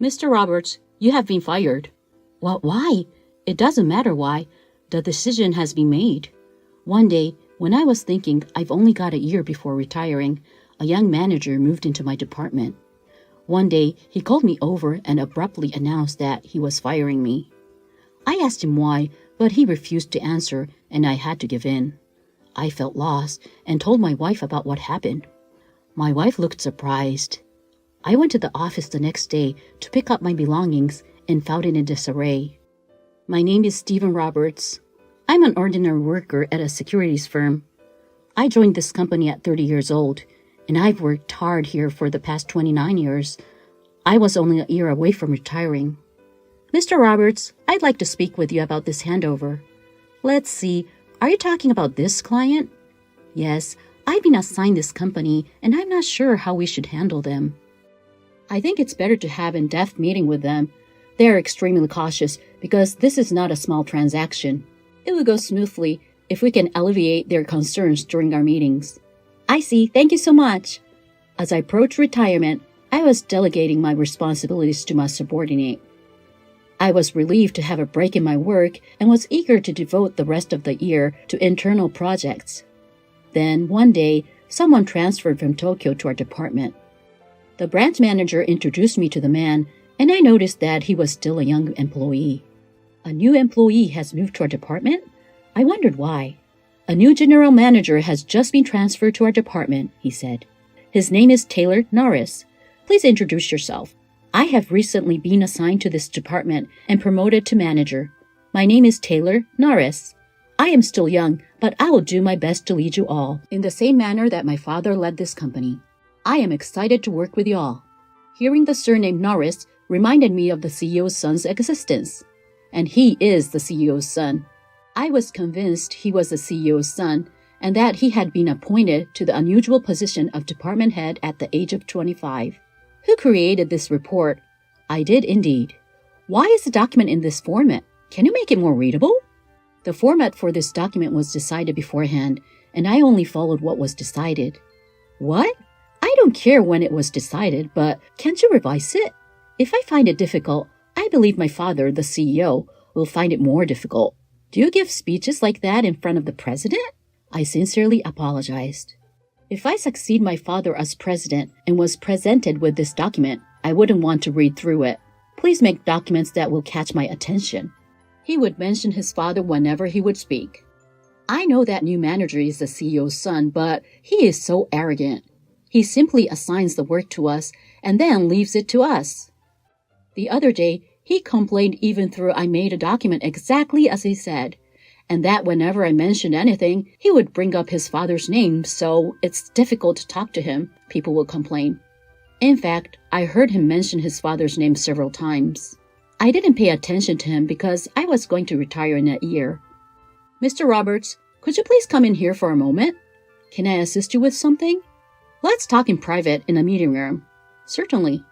Mr. Roberts, you have been fired. Well, why? It doesn't matter why. The decision has been made. One day, when I was thinking I've only got a year before retiring, a young manager moved into my department. One day, he called me over and abruptly announced that he was firing me. I asked him why, but he refused to answer, and I had to give in. I felt lost and told my wife about what happened. My wife looked surprised. I went to the office the next day to pick up my belongings and found it in disarray. My name is Stephen Roberts. I'm an ordinary worker at a securities firm. I joined this company at 30 years old, and I've worked hard here for the past 29 years. I was only a year away from retiring. Mr. Roberts, I'd like to speak with you about this handover. Let's see, are you talking about this client? Yes, I've been assigned this company, and I'm not sure how we should handle them. I think it's better to have an in-depth meeting with them. They are extremely cautious because this is not a small transaction. It will go smoothly if we can alleviate their concerns during our meetings. I see. Thank you so much. As I approached retirement, I was delegating my responsibilities to my subordinate. I was relieved to have a break in my work and was eager to devote the rest of the year to internal projects. Then, one day, someone transferred from Tokyo to our department. The branch manager introduced me to the man, and I noticed that he was still a young employee. A new employee has moved to our department? I wondered why. A new general manager has just been transferred to our department, he said. His name is Taylor Norris. Please introduce yourself. I have recently been assigned to this department and promoted to manager. My name is Taylor Norris. I am still young, but I will do my best to lead you all in the same manner that my father led this company. I am excited to work with you all. Hearing the surname Norris reminded me of the CEO's son's existence. And he is the CEO's son. I was convinced he was the CEO's son and that he had been appointed to the unusual position of department head at the age of 25. Who created this report? I did indeed. Why is the document in this format? Can you make it more readable? The format for this document was decided beforehand, and I only followed what was decided. What? I don't care when it was decided, but can't you revise it? If I find it difficult, I believe my father, the CEO, will find it more difficult. Do you give speeches like that in front of the president? I sincerely apologized. If I succeed my father as president and was presented with this document, I wouldn't want to read through it. Please make documents that will catch my attention. He would mention his father whenever he would speak. I know that new manager is the CEO's son, but he is so arrogant. He simply assigns the work to us and then leaves it to us. The other day, he complained even though I made a document exactly as he said, and that whenever I mentioned anything, he would bring up his father's name, so it's difficult to talk to him, people will complain. In fact, I heard him mention his father's name several times. I didn't pay attention to him because I was going to retire in a year. Mr. Roberts, could you please come in here for a moment? Can I assist you with something? Let's talk in private in a meeting room. Certainly.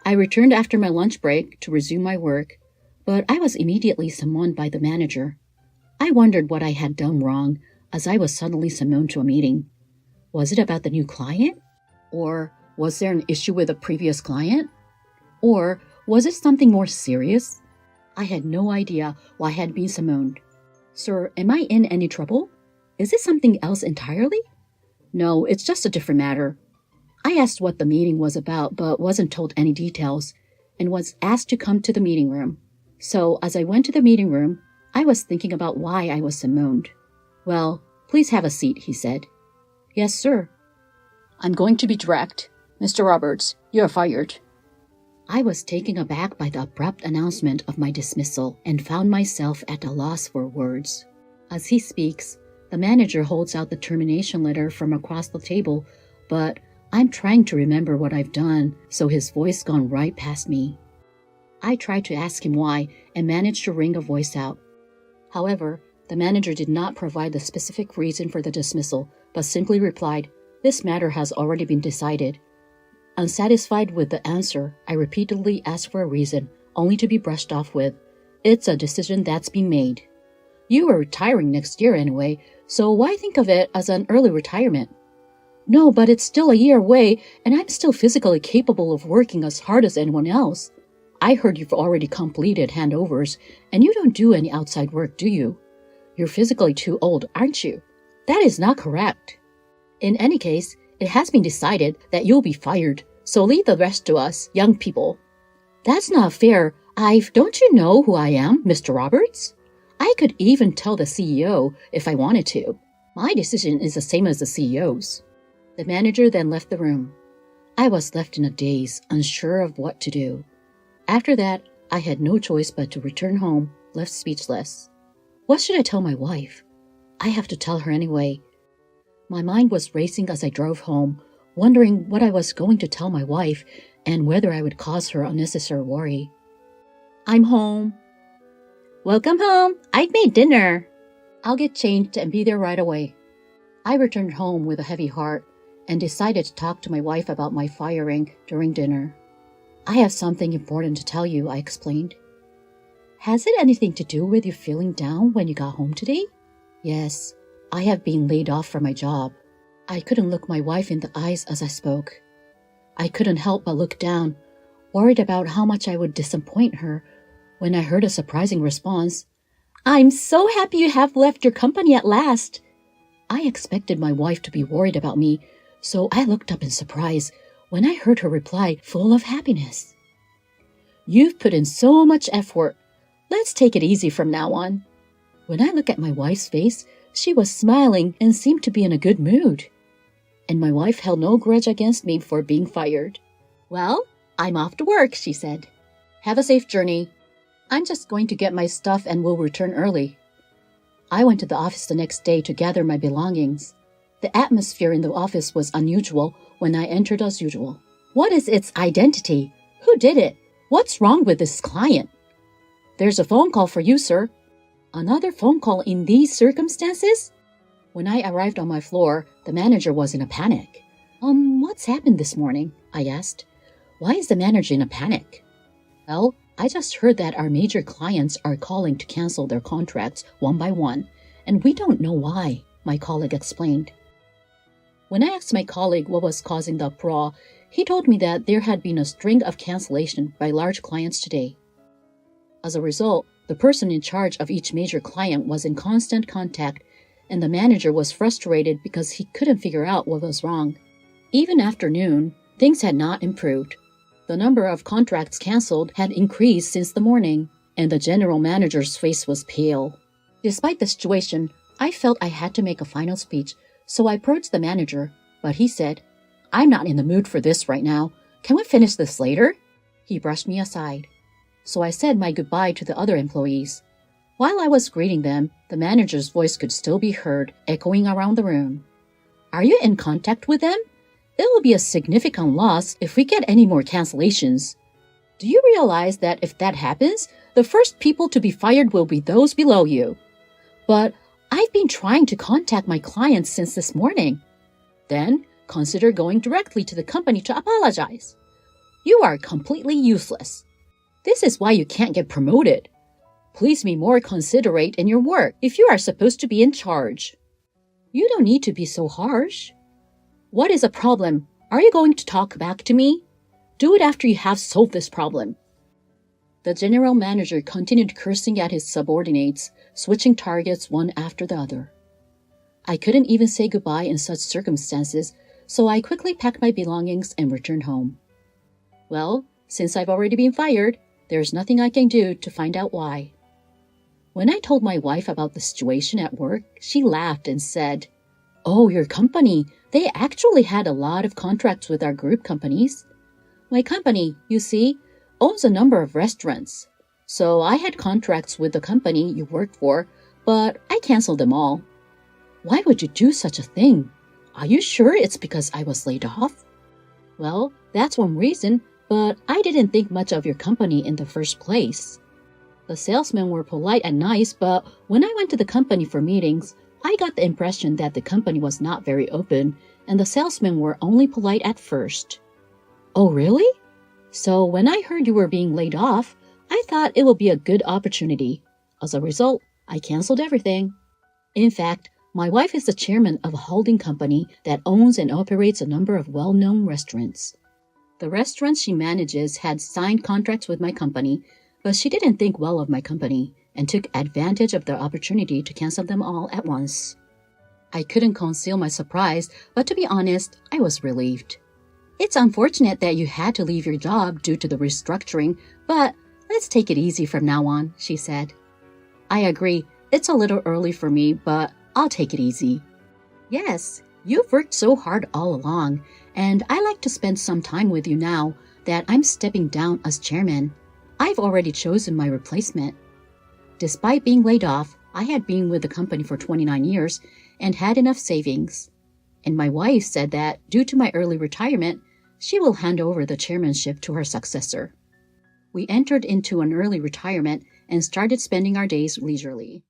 I returned after my lunch break to resume my work, but I was immediately summoned by the manager. I wondered what I had done wrong as I was suddenly summoned to a meeting. Was it about the new client? Or was there an issue with a previous client? Or was it something more serious? I had no idea why I had been summoned. Sir, am I in any trouble? Is it something else entirely? No, it's just a different matter. I asked what the meeting was about but wasn't told any details and was asked to come to the meeting room. So as I went to the meeting room, I was thinking about why I was summoned. Well, please have a seat, he said. Yes, sir. I'm going to be direct. Mr. Roberts, you are fired. I was taken aback by the abrupt announcement of my dismissal and found myself at a loss for words. As he speaks, the manager holds out the termination letter from across the table, but I'm trying to remember what I've done, so his voice gone right past me. I tried to ask him why and managed to wring a voice out. However, the manager did not provide the specific reason for the dismissal, but simply replied, "This matter has already been decided." Unsatisfied with the answer, I repeatedly asked for a reason, only to be brushed off with, "It's a decision that's been made. You are retiring next year anyway, so why think of it as an early retirement?" "No, but it's still a year away, and I'm still physically capable of working as hard as anyone else." I heard you've already completed handovers, and you don't do any outside work, do you? You're physically too old, aren't you? That is not correct. In any case, it has been decided that you'll be fired, so leave the rest to us, young people. That's not fair. Don't you know who I am, Mr. Roberts? I could even tell the CEO if I wanted to. My decision is the same as the CEO's. The manager then left the room. I was left in a daze, unsure of what to do. After that, I had no choice but to return home, left speechless. What should I tell my wife? I have to tell her anyway. My mind was racing as I drove home, wondering what I was going to tell my wife and whether I would cause her unnecessary worry. I'm home. Welcome home. I've made dinner. I'll get changed and be there right away. I returned home with a heavy heart and decided to talk to my wife about my firing during dinner. I have something important to tell you, I explained. Has it anything to do with you feeling down when you got home today? Yes, I have been laid off from my job. I couldn't look my wife in the eyes as I spoke. I couldn't help but look down, worried about how much I would disappoint her when I heard a surprising response. I'm so happy you have left your company at last. I expected my wife to be worried about me, so I looked up in surprise when I heard her reply full of happiness. You've put in so much effort. Let's take it easy from now on. When I looked at my wife's face, she was smiling and seemed to be in a good mood. And my wife held no grudge against me for being fired. Well, I'm off to work, she said. Have a safe journey. I'm just going to get my stuff and will return early. I went to the office the next day to gather my belongings. The atmosphere in the office was unusual when I entered as usual. What is its identity? Who did it? What's wrong with this client? There's a phone call for you, sir. Another phone call in these circumstances? When I arrived on my floor, the manager was in a panic. What's happened this morning? I asked. Why is the manager in a panic? Well, I just heard that our major clients are calling to cancel their contracts one by one, and we don't know why, my colleague explained. When I asked my colleague what was causing the uproar, he told me that there had been a string of cancellation by large clients today. As a result, the person in charge of each major client was in constant contact, and the manager was frustrated because he couldn't figure out what was wrong. Even after noon, things had not improved. The number of contracts cancelled had increased since the morning, and the general manager's face was pale. Despite the situation, I felt I had to make a final speech, so I approached the manager, but he said, I'm not in the mood for this right now. Can we finish this later? He brushed me aside. So I said my goodbye to the other employees. While I was greeting them, the manager's voice could still be heard, echoing around the room. Are you in contact with them? It will be a significant loss if we get any more cancellations. Do you realize that if that happens, the first people to be fired will be those below you? But I've been trying to contact my clients since this morning. Then consider going directly to the company to apologize. You are completely useless. This is why you can't get promoted. Please be more considerate in your work if you are supposed to be in charge. You don't need to be so harsh. What is a problem? Are you going to talk back to me? Do it after you have solved this problem. The general manager continued cursing at his subordinates, switching targets one after the other. I couldn't even say goodbye in such circumstances, so I quickly packed my belongings and returned home. Well, since I've already been fired, there's nothing I can do to find out why. When I told my wife about the situation at work, she laughed and said, Oh, your company, they actually had a lot of contracts with our group companies. My company, you see, owns a number of restaurants. So I had contracts with the company you worked for, but I canceled them all. Why would you do such a thing? Are you sure it's because I was laid off? Well, that's one reason, but I didn't think much of your company in the first place. The salesmen were polite and nice, but when I went to the company for meetings, I got the impression that the company was not very open, and the salesmen were only polite at first. Oh, really? So when I heard you were being laid off, I thought it would be a good opportunity. As a result, I canceled everything. In fact, my wife is the chairman of a holding company that owns and operates a number of well-known restaurants. The restaurants she manages had signed contracts with my company, but she didn't think well of my company and took advantage of the opportunity to cancel them all at once. I couldn't conceal my surprise, but to be honest, I was relieved. It's unfortunate that you had to leave your job due to the restructuring, but let's take it easy from now on, she said. I agree, it's a little early for me, but I'll take it easy. Yes, you've worked so hard all along, and I like to spend some time with you now that I'm stepping down as chairman. I've already chosen my replacement. Despite being laid off, I had been with the company for 29 years and had enough savings. And my wife said that due to my early retirement, she will hand over the chairmanship to her successor. We entered into an early retirement and started spending our days leisurely.